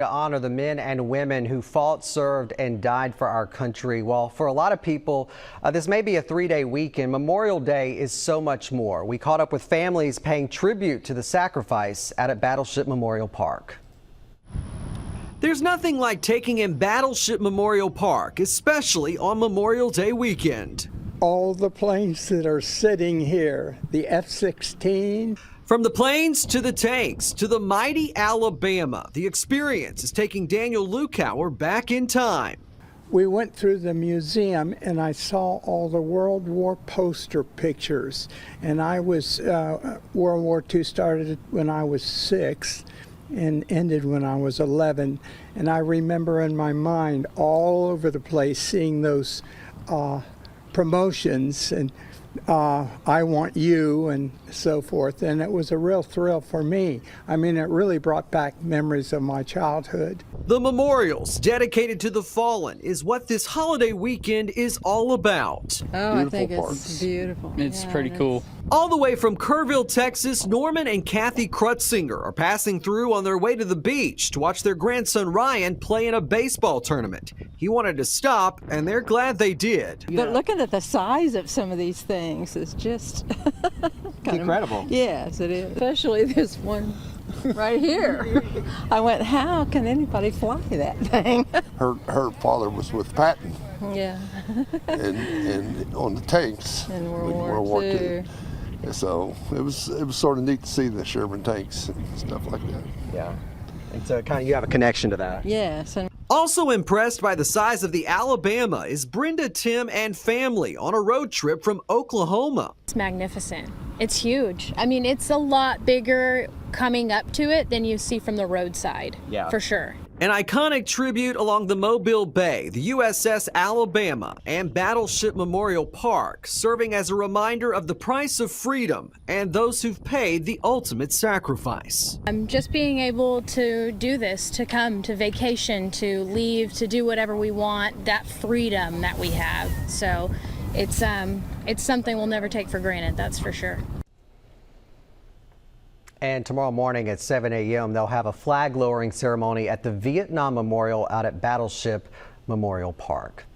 To honor the men and women who fought, served, and died for our country. Well, for a lot of people, this may be a three-day weekend. Memorial Day is so much more. We caught up with families paying tribute to the sacrifice out at Battleship Memorial Park. There's nothing like taking in Battleship Memorial Park, especially on Memorial Day weekend. All the planes that are sitting here, the F-16. From the planes to the tanks to the mighty Alabama, the experience is taking Daniel Lukauer back in time. We went through the museum and I saw all the World War poster pictures. And I was, World War II started when I was 6 and ended when I was 11. And I remember in my mind all over the place seeing those promotions and I want you and so forth, and it was a real thrill for me. I mean, it really brought back memories of my childhood. The memorials dedicated to the fallen is what this holiday weekend is all about. Oh, I think it's beautiful. It's pretty cool. All the way from Kerrville, Texas, Norman and Kathy Krutzinger are passing through on their way to the beach to watch their grandson Ryan play in a baseball tournament. He wanted to stop, and they're glad they did. But looking at the size of some of these things is just Incredible. Yes, it is. Especially this one right here. I went, how can anybody fly that thing? Her father was with Patton. Yeah. and on the tanks In World War II. So it was sort of neat to see the Sherman tanks and stuff like that. Yeah. And so kind of you have a connection to that. Yes. And also impressed by the size of the Alabama is Brenda, Tim, and family on a road trip from Oklahoma. It's magnificent. It's huge. I mean, it's a lot bigger coming up to it than you see from the roadside. Yeah. For sure. An iconic tribute along the Mobile Bay, the USS Alabama, and Battleship Memorial Park, serving as a reminder of the price of freedom and those who've paid the ultimate sacrifice. Just being able to do this, to come, to vacation, to leave, to do whatever we want, that freedom that we have. So it's something we'll never take for granted, that's for sure. And tomorrow morning at 7 a.m., they'll have a flag lowering ceremony at the Vietnam Memorial out at Battleship Memorial Park.